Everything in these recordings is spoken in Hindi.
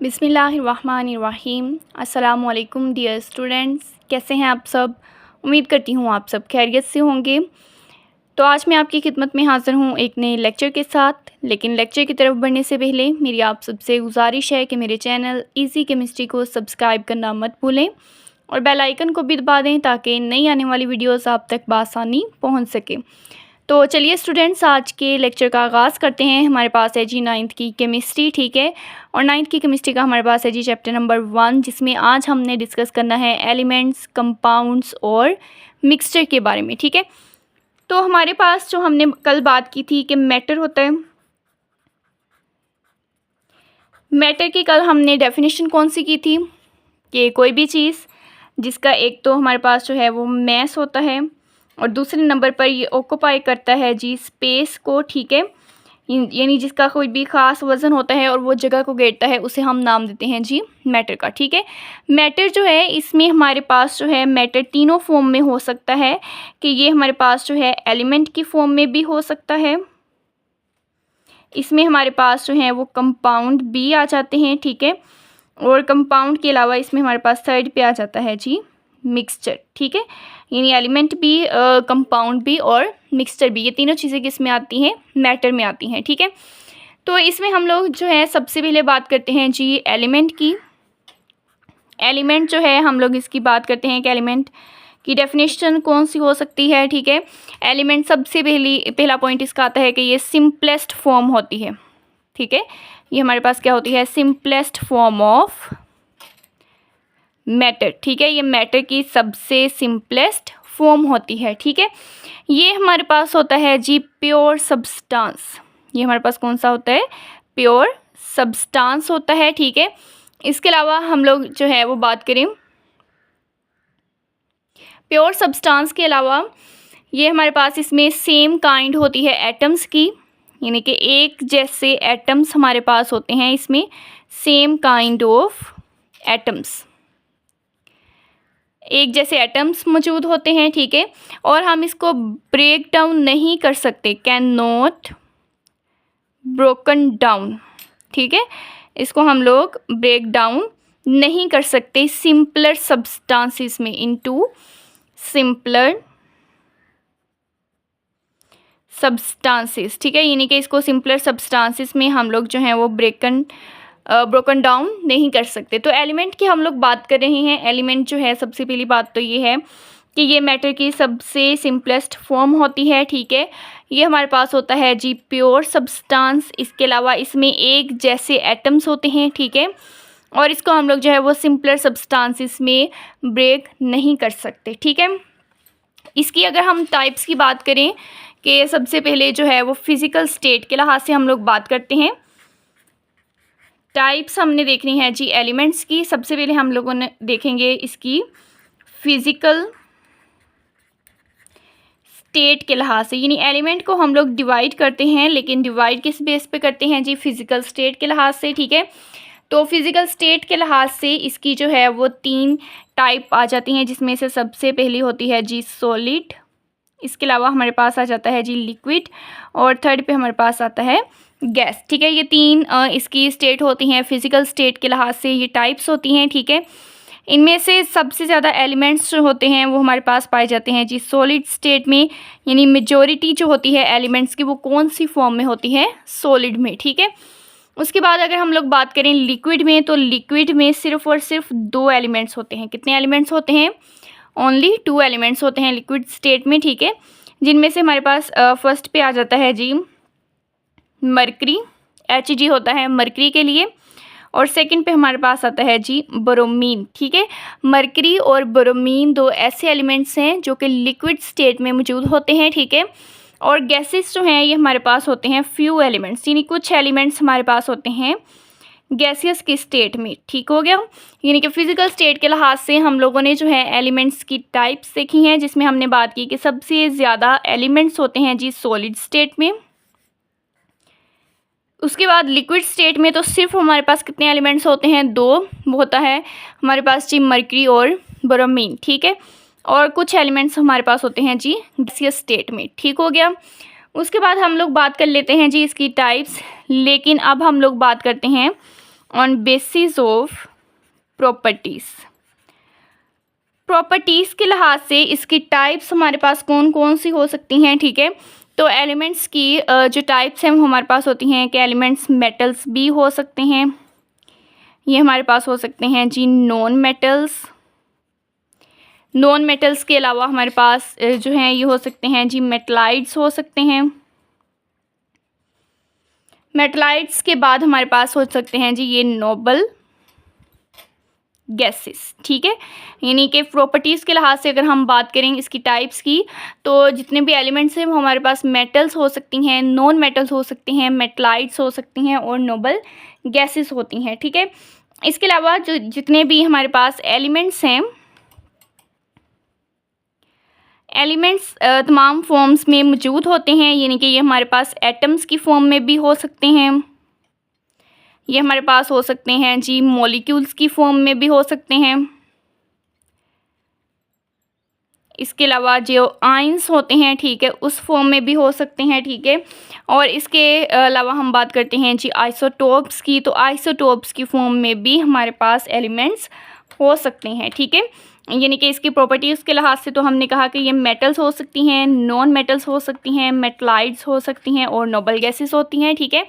बिस्मिल्लाहिर्रहमानिर्रहीम। अस्सलामुअलैकुम डियर स्टूडेंट्स, कैसे हैं आप सब। उम्मीद करती हूँ आप सब खैरियत से होंगे। तो आज मैं आपकी खिदमत में हाज़िर हूँ एक नए लेक्चर के साथ। लेकिन लेक्चर की तरफ बढ़ने से पहले मेरी आप सबसे गुजारिश है कि मेरे चैनल इजी केमिस्ट्री को सब्सक्राइब करना मत भूलें और बेल आइकन को भी दबा दें ताकि नई आने वाली वीडियोस आप तक बआसानी पहुँच सके। तो चलिए स्टूडेंट्स, आज के लेक्चर का आगाज़ करते हैं। हमारे पास है जी 9th की केमिस्ट्री, ठीक है। और 9th की केमिस्ट्री का हमारे पास है जी चैप्टर नंबर 1, जिसमें आज हमने डिस्कस करना है एलिमेंट्स, कंपाउंड्स और मिक्सचर के बारे में, ठीक है। तो हमारे पास जो हमने कल बात की थी कि मैटर होता है, मैटर की कल हमने डेफिनेशन कौन सी की थी कि कोई भी चीज़ जिसका एक तो हमारे पास जो है वो मैस होता है और दूसरे नंबर पर ये ऑक्यूपाई करता है जी स्पेस को, ठीक है। यानी जिसका कोई भी ख़ास वज़न होता है और वो जगह को घेरता है, उसे हम नाम देते हैं जी मैटर का, ठीक है। मैटर जो है, इसमें हमारे पास जो है मैटर तीनों फॉर्म में हो सकता है कि ये हमारे पास जो है एलिमेंट की फॉर्म में भी हो सकता है। इसमें हमारे पास जो है वो कंपाउंड भी आ जाते हैं, ठीक है। और कंपाउंड के अलावा इसमें हमारे पास थर्ड पे आ जाता है जी मिक्सचर, ठीक है। यानी एलिमेंट भी, कंपाउंड भी और मिक्सचर भी, ये तीनों चीज़ें किस में आती हैं, मैटर में आती हैं, ठीक है। तो इसमें हम लोग जो है सबसे पहले बात करते हैं जी एलिमेंट की। एलिमेंट जो है हम लोग इसकी बात करते हैं कि एलिमेंट की डेफिनेशन कौन सी हो सकती है, ठीक है। एलिमेंट सबसे पहला पॉइंट इसका आता है कि ये सिंपलेस्ट फॉर्म होती है, ठीक है। ये हमारे पास क्या होती है, सिंपलेस्ट फॉर्म ऑफ मैटर, ठीक है। ये मैटर की सबसे सिंपलेस्ट फॉर्म होती है, ठीक है। ये हमारे पास होता है जी प्योर सब्सटेंस। ये हमारे पास कौन सा होता है, प्योर सब्सटेंस होता है, ठीक है। इसके अलावा हम लोग जो है वो बात करें प्योर सब्सटेंस के अलावा, ये हमारे पास इसमें सेम काइंड होती है एटम्स की, यानी कि एक जैसे एटम्स हमारे पास होते हैं इसमें, सेम काइंड ऑफ एटम्स, एक जैसे एटम्स मौजूद होते हैं, ठीक है। और हम इसको ब्रेक डाउन नहीं कर सकते, कैन नॉट ब्रोकन डाउन, ठीक है। इसको हम लोग ब्रेक डाउन नहीं कर सकते सिंपलर सब्सटेंसेस में इनटू सिंपलर सब्सटेंसेस, ठीक है। यानी कि इसको सिंपलर सब्सटेंसेस में हम लोग जो हैं वो ब्रोकन डाउन नहीं कर सकते। तो एलिमेंट की हम लोग बात कर रहे हैं। एलिमेंट जो है, सबसे पहली बात तो ये है कि ये मैटर की सबसे सिंपलेस्ट फॉर्म होती है, ठीक है। ये हमारे पास होता है जी प्योर सब्सटेंस। इसके अलावा इसमें एक जैसे एटम्स होते हैं, ठीक है। और इसको हम लोग जो है वो सिंपलर सब्सटेंसेस में ब्रेक नहीं कर सकते, ठीक है। इसकी अगर हम टाइप्स की बात करें कि सबसे पहले जो है वो फिज़िकल स्टेट के लिहाज से हम लोग बात करते हैं। टाइप्स हमने देखनी है जी एलिमेंट्स की। सबसे पहले हम लोगों ने देखेंगे इसकी फिज़िकल स्टेट के लिहाज से, यानी एलिमेंट को हम लोग डिवाइड करते हैं, लेकिन डिवाइड किस बेस पे करते हैं जी, फिज़िकल स्टेट के लिहाज से, ठीक है। तो फिज़िकल स्टेट के लिहाज से इसकी जो है वो 3 टाइप आ जाती हैं, जिसमें से सबसे पहली होती है जी सॉलिड। इसके अलावा हमारे पास आ जाता है जी लिक्विड और थर्ड पे हमारे पास आता है गैस, ठीक है। ये 3 इसकी स्टेट होती हैं फिज़िकल स्टेट के लिहाज से, ये टाइप्स होती हैं, ठीक है। इनमें से सबसे ज़्यादा एलिमेंट्स जो होते हैं वो हमारे पास पाए जाते हैं जी सॉलिड स्टेट में, यानी मेजॉरिटी जो होती है एलिमेंट्स की वो कौन सी फॉर्म में होती है, सॉलिड में, ठीक है। उसके बाद अगर हम लोग बात करें लिक्विड में, तो लिक्विड में सिर्फ और सिर्फ 2 एलिमेंट्स होते हैं। कितने एलिमेंट्स होते हैं, ओनली 2 एलिमेंट्स होते हैं लिक्विड स्टेट में, ठीक है। जिनमें से हमारे पास फर्स्ट पे आ जाता है जी मरकरी, Hg होता है मरकरी के लिए, और सेकंड पे हमारे पास आता है जी ब्रोमीन, ठीक है। मरकरी और ब्रोमीन 2 ऐसे एलिमेंट्स हैं जो कि लिक्विड स्टेट में मौजूद होते हैं, ठीक है। और गैसेस जो हैं ये हमारे पास होते हैं फ्यू एलिमेंट्स, यानी कुछ एलिमेंट्स हमारे पास होते हैं गैसियस की स्टेट में, ठीक हो गया। यानी कि फिज़िकल स्टेट के लिहाज से हम लोगों ने जो है एलिमेंट्स की टाइप्स देखी हैं, जिसमें हमने बात की कि सबसे ज़्यादा एलिमेंट्स होते हैं जी सॉलिड स्टेट में। उसके बाद लिक्विड स्टेट में तो सिर्फ हमारे पास कितने एलिमेंट्स होते हैं, 2, वो होता है हमारे पास जी मरकरी और ब्रोमीन, ठीक है। और कुछ एलिमेंट्स हमारे पास होते हैं जी गैसियस स्टेट में, ठीक हो गया। उसके बाद हम लोग बात कर लेते हैं जी इसकी टाइप्स, लेकिन अब हम लोग बात करते हैं on basis of properties. Properties के लिहाज से इसकी टाइप्स हमारे पास कौन कौन सी हो सकती हैं, ठीक है। तो एलिमेंट्स की जो टाइप्स हैं वो हमारे पास होती हैं कि एलिमेंट्स मेटल्स भी हो सकते हैं, ये हमारे पास हो सकते हैं जी नॉन मेटल्स। नॉन मेटल्स के अलावा हमारे पास जो हैं ये हो सकते हैं जी मेटलाइड्स हो सकते हैं। मेटलाइड्स के बाद हमारे पास हो सकते हैं जी ये नोबल गैसेस, ठीक है। यानी कि प्रॉपर्टीज़ के लिहाज से अगर हम बात करें इसकी टाइप्स की, तो जितने भी एलिमेंट्स हैं वो हमारे पास मेटल्स हो सकती हैं, नॉन मेटल्स हो सकती हैं, मेटलाइड्स हो सकती हैं और नोबल गैसेस होती हैं, ठीक है। इसके अलावा जो जितने भी हमारे पास एलिमेंट्स हैं, एलिमेंट्स तमाम फॉर्म्स में मौजूद होते हैं, यानी कि ये हमारे पास एटम्स की फॉर्म में भी हो सकते हैं, ये हमारे पास हो सकते हैं जी मॉलिक्यूल्स की फॉर्म में भी हो सकते हैं। इसके अलावा जो आयंस होते हैं, ठीक है, उस फॉर्म में भी हो सकते हैं, ठीक है। और इसके अलावा हम बात करते हैं जी आइसोटोप्स की, तो आइसोटोप्स की फॉर्म में भी हमारे पास एलिमेंट्स हो सकते हैं, ठीक है। यानी कि इसकी प्रॉपर्टीज़ के लिहाज से तो हमने कहा कि ये मेटल्स हो सकती हैं, नॉन मेटल्स हो सकती हैं, मेटलाइड्स हो सकती हैं और नोबल गैसेस होती हैं, ठीक है।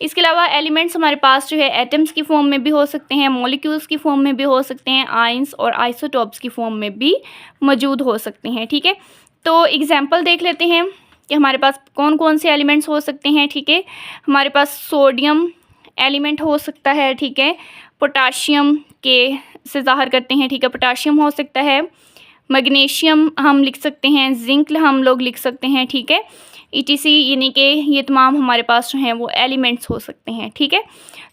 इसके अलावा एलिमेंट्स हमारे पास जो है एटम्स की फॉर्म में भी हो सकते हैं, मॉलिक्यूल्स की फॉर्म में भी हो सकते हैं, आयंस और आइसोटोप्स की फॉर्म में भी मौजूद हो सकते हैं, ठीक है। तो एग्जांपल देख लेते हैं कि हमारे पास कौन कौन से एलिमेंट्स हो सकते हैं, ठीक है। हमारे पास सोडियम एलिमेंट हो सकता है, ठीक है, पोटाशियम के से ज़ाहिर करते हैं, ठीक है, पोटाशियम हो सकता है, मैग्नीशियम हम लिख सकते हैं, जिंक हम लोग लिख सकते हैं, ठीक है, ETC, यानी कि ये तमाम हमारे पास जो हैं वो एलिमेंट्स हो सकते हैं, ठीक है।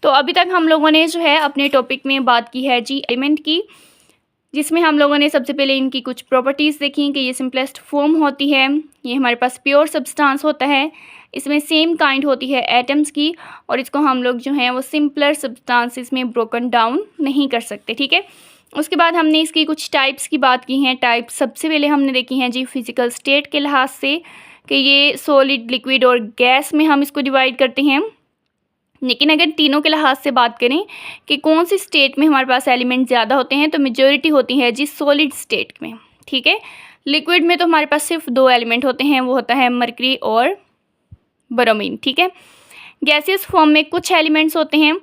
तो अभी तक हम लोगों ने जो है अपने टॉपिक में बात की है जी एलिमेंट की, जिसमें हम लोगों ने सबसे पहले इनकी कुछ प्रॉपर्टीज़ देखी कि ये सिंपलेस्ट फॉर्म होती है, ये हमारे पास प्योर सब्सटेंस होता है, इसमें सेम काइंड होती है एटम्स की, और इसको हम लोग जो हैं वो सिंपलर सब्सटेंसेस में ब्रोकन डाउन नहीं कर सकते, ठीक है। उसके बाद हमने इसकी कुछ टाइप्स की बात की हैं। टाइप्स सबसे पहले हमने देखी हैं जी फिज़िकल स्टेट के लिहाज से कि ये सॉलिड, लिक्विड और गैस में हम इसको डिवाइड करते हैं। लेकिन अगर तीनों के लिहाज से बात करें कि कौन सी स्टेट में हमारे पास एलिमेंट ज़्यादा होते हैं, तो मेजॉरिटी होती है जी सॉलिड स्टेट में, ठीक है। लिक्विड में तो हमारे पास सिर्फ 2 एलिमेंट होते हैं, वो होता है मरकरी और ब्रोमीन, ठीक है। गैसियस फॉर्म में कुछ एलिमेंट्स होते हैं।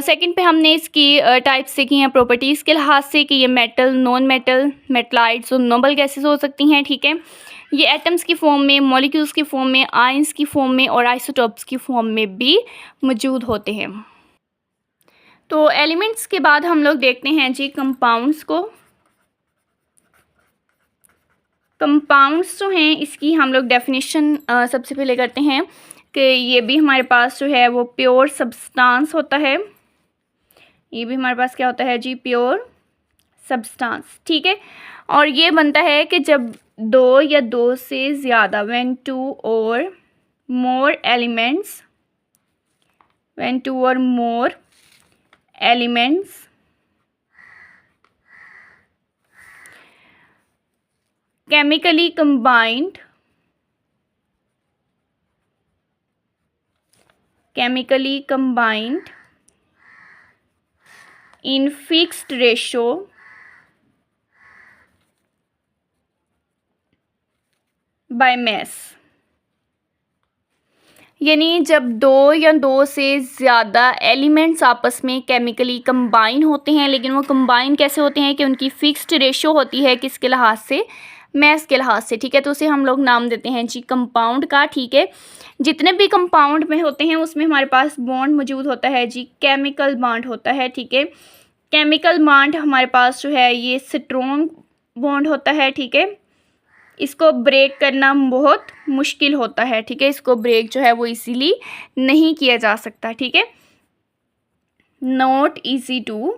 सेकंड पे हमने इसकी टाइप्स देखी हैं प्रॉपर्टीज़ के लिहाज से कि ये मेटल, नॉन मेटल, मेटलाइड्स और नोबल गैसेस हो सकती हैं, ठीक है। ये एटम्स की फॉर्म में, मॉलिक्यूल्स की फॉर्म में, आयंस की फॉर्म में और आइसोटोप्स की फॉर्म में भी मौजूद होते हैं। तो एलिमेंट्स के बाद हम लोग देखते हैं जी कंपाउंड्स को। कंपाउंड्स जो हैं इसकी हम लोग डेफिनेशन सबसे पहले करते हैं कि ये भी हमारे पास जो है वो प्योर सब्सटेंस होता है। ये भी हमारे पास क्या होता है जी, प्योर सब्सटेंस, ठीक है। और ये बनता है कि जब 2 या 2 से ज़्यादा, व्हेन 2 और more elements chemically combined in fixed ratio by mass, यानी जब 2 या 2 से ज़्यादा एलिमेंट्स आपस में केमिकली कंबाइन होते हैं, लेकिन वो कंबाइन कैसे होते हैं कि उनकी फिक्स्ड रेशो होती है, किसके लिहाज से, मैस के लिहाज से, ठीक है। तो उसे हम लोग नाम देते हैं जी कंपाउंड का, ठीक है। जितने भी कंपाउंड में होते हैं उसमें हमारे पास बॉन्ड मौजूद होता है जी, केमिकल बॉन्ड होता है, ठीक है। केमिकल बॉन्ड हमारे पास जो है ये स्ट्रॉन्ग बॉन्ड होता है, ठीक है। इसको ब्रेक करना बहुत मुश्किल होता है, ठीक है। इसको ब्रेक जो है वो इजीली नहीं किया जा सकता, ठीक है। नॉट इजी टू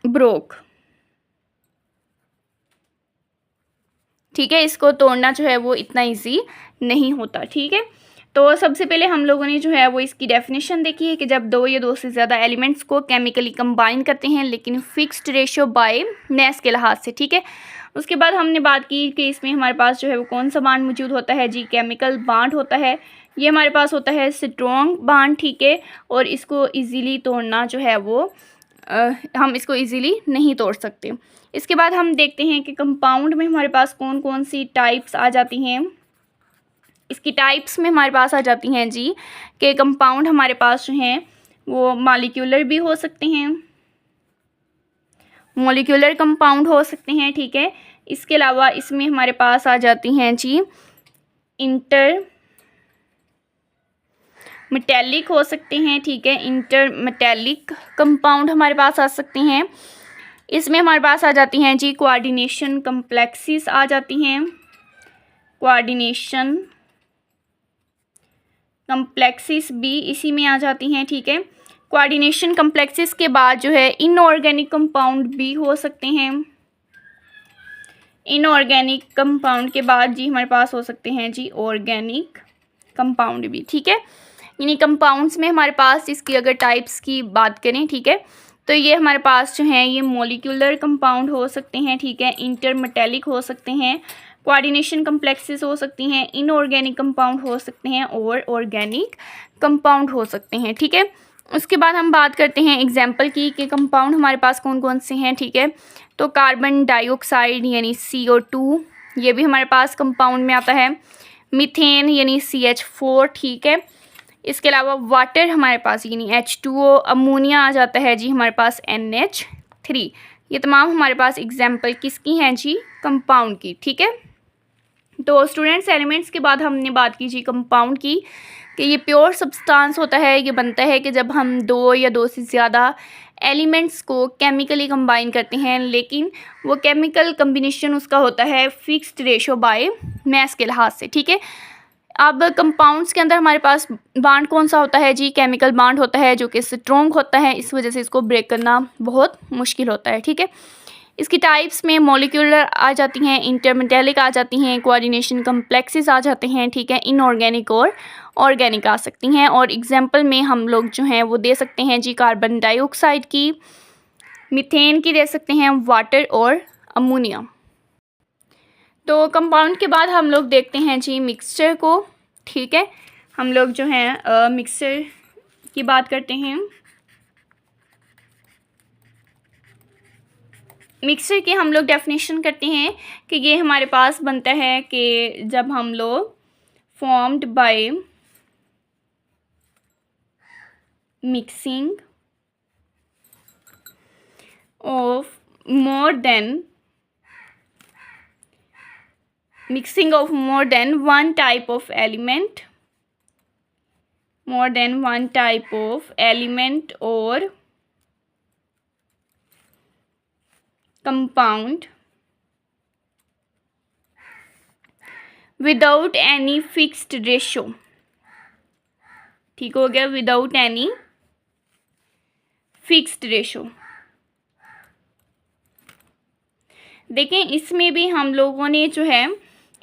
ब्रोक, ठीक है। इसको तोड़ना जो है वो इतना इजी नहीं होता, ठीक है। तो सबसे पहले हम लोगों ने जो है वो इसकी डेफिनेशन देखी है कि जब 2 या 2 से ज़्यादा एलिमेंट्स को केमिकली कंबाइन करते हैं, लेकिन फिक्स्ड रेशियो बाय मैस के लिहाज से, ठीक है। उसके बाद हमने बात की कि इसमें हमारे पास जो है वो कौन सा बॉन्ड मौजूद होता है जी, केमिकल बॉन्ड होता है, ये हमारे पास होता है स्ट्रॉन्ग बॉन्ड, ठीक है, और इसको इजीली तोड़ना जो है वो हम इसको इजीली नहीं तोड़ सकते। इसके बाद हम देखते हैं कि कंपाउंड में हमारे पास कौन कौन सी टाइप्स आ जाती हैं। इसकी टाइप्स में हमारे पास आ जाती हैं जी कि कंपाउंड हमारे पास जो हैं वो मॉलिक्यूलर भी हो सकते हैं, मॉलिक्यूलर कंपाउंड हो सकते हैं, ठीक है। इसके अलावा इसमें हमारे पास आ जाती हैं जी इंटर मेटेलिक हो सकते हैं, ठीक है, इंटर मेटेलिक कंपाउंड हमारे पास आ सकते हैं। इसमें हमारे पास आ जाती हैं जी कोऑर्डिनेशन कम्प्लेक्सेस आ जाती हैं, कोऑर्डिनेशन कम्प्लेक्सेस भी इसी में आ जाती हैं, ठीक है। कोऑर्डिनेशन कम्प्लेक्सेस के बाद जो है इनऑर्गेनिक कंपाउंड भी हो सकते हैं। इनऑर्गेनिक कंपाउंड के बाद जी हमारे पास हो सकते हैं जी ऑर्गेनिक कंपाउंड भी, ठीक है। यानी कंपाउंड्स में हमारे पास इसकी अगर टाइप्स की बात करें, ठीक है, तो ये हमारे पास जो हैं ये मॉलिक्यूलर कंपाउंड हो सकते हैं, ठीक है, इंटरमेटेलिक हो सकते हैं, कोऑर्डिनेशन कम्प्लेक्सेस हो सकती हैं, इनऑर्गेनिक कंपाउंड हो सकते हैं और ऑर्गेनिक कंपाउंड हो सकते हैं, ठीक है। उसके बाद हम बात करते हैं एग्जाम्पल की कि कंपाउंड हमारे पास कौन कौन से हैं, ठीक है। तो कार्बन डाइऑक्साइड यानी CO2 ये भी हमारे पास कंपाउंड में आता है, मीथेन यानी CH4, ठीक है। इसके अलावा वाटर हमारे पास यानी H2O, अमोनिया आ जाता है जी हमारे पास NH3। ये तमाम हमारे पास एग्जाम्पल किसकी हैं जी, कंपाउंड की, ठीक है। तो स्टूडेंट्स एलिमेंट्स के बाद हमने बात की जी कंपाउंड की कि ये प्योर सब्सटेंस होता है, ये बनता है कि जब हम दो या दो से ज़्यादा एलिमेंट्स को केमिकली कंबाइन करते हैं, लेकिन वो केमिकल कम्बिनेशन उसका होता है फिक्स्ड रेशो बाय मैस के लिहाज से, ठीक है। अब कंपाउंड्स के अंदर हमारे पास बॉन्ड कौन सा होता है जी, केमिकल बॉन्ड होता है जो कि स्ट्रॉन्ग होता है, इस वजह से इसको ब्रेक करना बहुत मुश्किल होता है, ठीक है। इसकी टाइप्स में मॉलिक्यूलर आ जाती हैं, इंटरमेटेलिक आ जाती हैं, कोऑर्डिनेशन कम्प्लेक्सेस आ जाते हैं, ठीक है, इनऑर्गेनिक और ऑर्गेनिक आ सकती हैं। और एग्जांपल में हम लोग जो हैं वो दे सकते हैं जी कार्बन डाइऑक्साइड की, मीथेन की दे सकते हैं, वाटर और अमोनिया। तो कंपाउंड के बाद हम लोग देखते हैं जी मिक्सचर को, ठीक है। हम लोग जो हैं मिक्सचर की बात करते हैं। मिक्सचर की हम लोग डेफिनेशन करते हैं कि ये हमारे पास बनता है कि जब हम लोग formed by mixing of more than one type of element, more than one type of element or compound without any fixed ratio, ठीक हो गया, without any fixed ratio। देखें इसमें भी हम लोगों ने जो है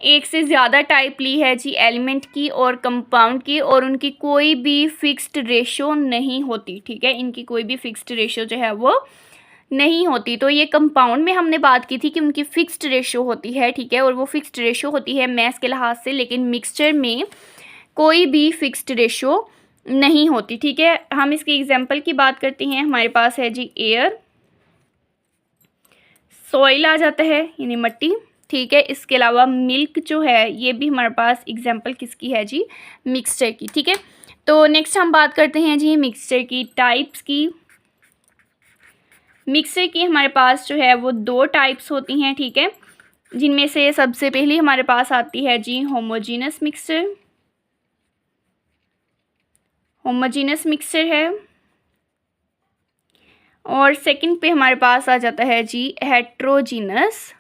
एक से ज़्यादा टाइप ली है जी एलिमेंट की और कंपाउंड की, और उनकी कोई भी फिक्स्ड रेशो नहीं होती, ठीक है, इनकी कोई भी फिक्स्ड रेशो जो है वो नहीं होती। तो ये कंपाउंड में हमने बात की थी कि उनकी फिक्स्ड रेशो होती है, ठीक है, और वो फिक्स्ड रेशो होती है मैस के लिहाज से, लेकिन मिक्सचर में कोई भी फिक्स्ड रेशो नहीं होती, ठीक है। हम इसकी एग्जाम्पल की बात करते हैं। हमारे पास है जी एयर, सॉइल आ जाता है यानी मिट्टी, ठीक है। इसके अलावा मिल्क जो है ये भी हमारे पास एग्जाम्पल किसकी है जी, मिक्सचर की, ठीक है। तो नेक्स्ट हम बात करते हैं जी मिक्सचर की टाइप्स की। मिक्सचर की हमारे पास जो है वो दो टाइप्स होती हैं, ठीक है, जिनमें से सबसे पहली हमारे पास आती है जी होमोजीनस मिक्सचर, होमोजीनस मिक्सचर है, और सेकंड पे हमारे पास आ जाता है जी हेट्रोजीनस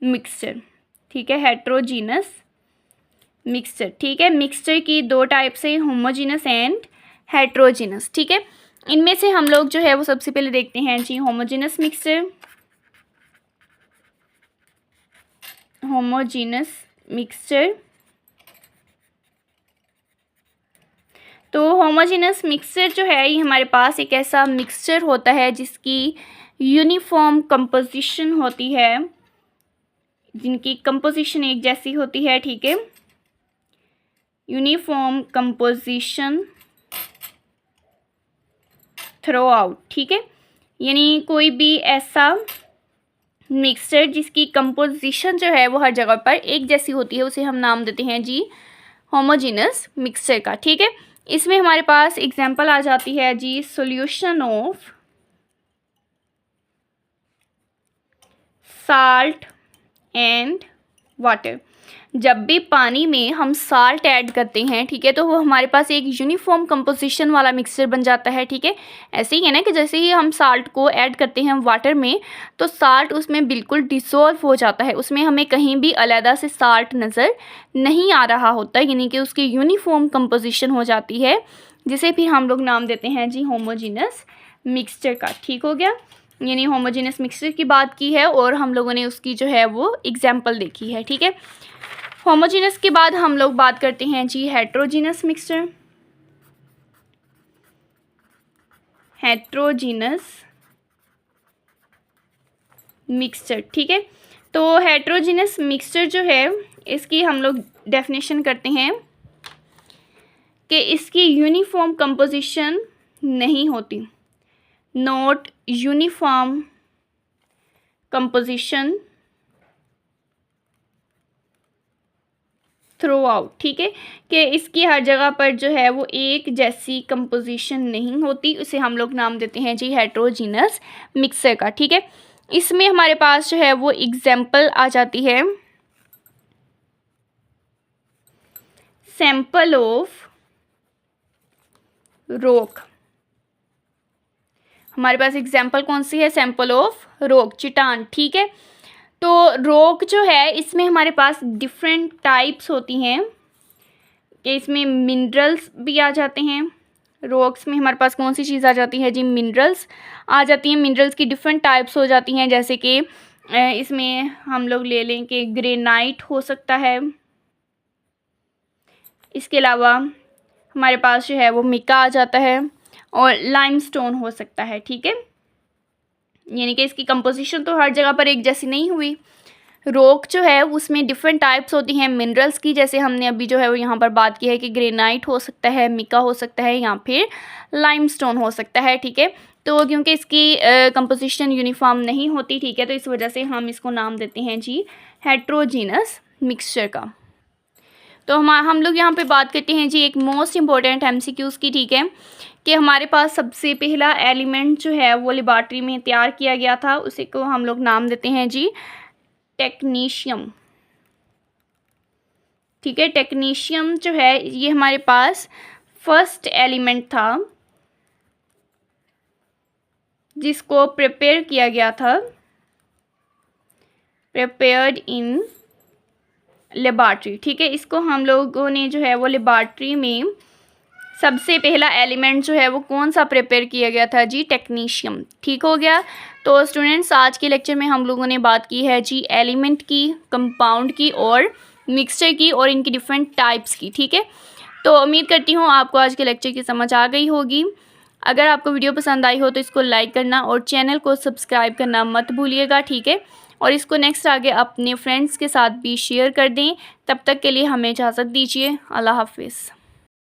मिक्सचर, ठीक है, हेट्रोजीनस मिक्सचर, ठीक है। मिक्सचर की दो टाइप्स है, होमोजीनस एंड हेट्रोजीनस, ठीक है। इनमें से हम लोग जो है वो सबसे पहले देखते हैं जी होमोजीनस मिक्सचर। होमोजीनस मिक्सचर, तो होमोजीनस मिक्सचर जो है ये हमारे पास एक ऐसा मिक्सचर होता है जिसकी यूनिफॉर्म कंपोजिशन होती है, जिनकी कंपोजिशन एक जैसी होती है, ठीक है। यूनिफॉर्म कंपोजिशन थ्रू आउट, ठीक है। यानी कोई भी ऐसा मिक्सचर जिसकी कंपोजिशन जो है वो हर जगह पर एक जैसी होती है उसे हम नाम देते हैं जी होमोजेनस मिक्सचर का, ठीक है। इसमें हमारे पास एग्जांपल आ जाती है जी solution of salt and water. जब भी पानी में हम साल्ट ऐड करते हैं, ठीक है, तो वो हमारे पास एक यूनिफॉर्म कंपोजिशन वाला मिक्सचर बन जाता है, ठीक है। ऐसे ही है ना कि जैसे ही हम साल्ट को ऐड करते हैं वाटर में तो साल्ट उसमें बिल्कुल डिसॉल्व हो जाता है, उसमें हमें कहीं भी अलग से साल्ट नज़र नहीं आ रहा होता, यानी कि उसकी यूनिफॉर्म कंपोजिशन हो जाती है, जिसे फिर हम लोग नाम देते हैं जी होमोजेनस मिक्सचर का, ठीक हो गया। यानी होमोजेनस मिक्सचर की बात की है और हम लोगों ने उसकी जो है वो एग्जाम्पल देखी है, ठीक है। होमोजेनस के बाद हम लोग बात करते हैं जी हेट्रोजीनस मिक्सचर। हेट्रोजीनस मिक्सचर, ठीक है। तो हेट्रोजीनस मिक्सचर जो है इसकी हम लोग डेफिनेशन करते हैं कि इसकी यूनिफॉर्म कंपोजिशन नहीं होती, not uniform composition through out, ठीक है, कि इसकी हर जगह पर जो है वो एक जैसी कंपोजिशन नहीं होती, उसे हम लोग नाम देते हैं जी हेट्रोजीनस मिक्सचर का, ठीक है। इसमें हमारे पास जो है वो एग्जाम्पल आ जाती है सैंपल ऑफ रॉक। हमारे पास एग्जाम्पल कौन सी है? सैंपल ऑफ रॉक, चट्टान, ठीक है। तो रॉक जो है इसमें हमारे पास डिफरेंट टाइप्स होती हैं कि इसमें मिनरल्स भी आ जाते हैं। रॉक्स में हमारे पास कौन सी चीज़ आ जाती है जी? मिनरल्स आ जाती हैं। मिनरल्स की डिफरेंट टाइप्स हो जाती हैं, जैसे कि इसमें हम लोग ले लें कि ग्रेनाइट हो सकता है, इसके अलावा हमारे पास जो है वो मिका आ जाता है और लाइमस्टोन हो सकता है, ठीक है। यानी कि इसकी कंपोजिशन तो हर जगह पर एक जैसी नहीं हुई। रॉक जो है उसमें डिफरेंट टाइप्स होती हैं मिनरल्स की, जैसे हमने अभी जो है वो यहाँ पर बात की है कि ग्रेनाइट हो सकता है, मिका हो सकता है या फिर लाइमस्टोन हो सकता है, ठीक है। तो क्योंकि इसकी कंपोजिशन यूनिफॉर्म नहीं होती, ठीक है, तो इस वजह से हम इसको नाम देते हैं जी हेट्रोजीनस मिक्सचर का। तो हम लोग यहाँ पे बात करते हैं जी एक मोस्ट इम्पॉर्टेंट एमसीक्यूज़ की, ठीक है, कि हमारे पास सबसे पहला एलिमेंट जो है वो लेबॉरेटरी में तैयार किया गया था, उसी को हम लोग नाम देते हैं जी टेक्नीशियम, ठीक है। टेक्नीशियम जो है ये हमारे पास फर्स्ट एलिमेंट था जिसको प्रिपेयर किया गया था, प्रिपेयर्ड इन लेबॉरेटरी, ठीक है। इसको हम लोगों ने जो है वो लेबॉरेटरी में सबसे पहला एलिमेंट जो है वो कौन सा प्रिपेयर किया गया था जी? टेक्नीशियम, ठीक हो गया। तो स्टूडेंट्स आज के लेक्चर में हम लोगों ने बात की है जी एलिमेंट की, कंपाउंड की और मिक्सचर की और इनकी डिफरेंट टाइप्स की, ठीक है। तो उम्मीद करती हूँ आपको आज के लेक्चर की समझ आ गई होगी। अगर आपको वीडियो पसंद आई हो तो इसको लाइक करना और चैनल को सब्सक्राइब करना मत भूलिएगा, ठीक है। और इसको नेक्स्ट आगे अपने फ्रेंड्स के साथ भी शेयर कर दें। तब तक के लिए हमें इजाज़त दीजिए। अल्लाह हाफिज़।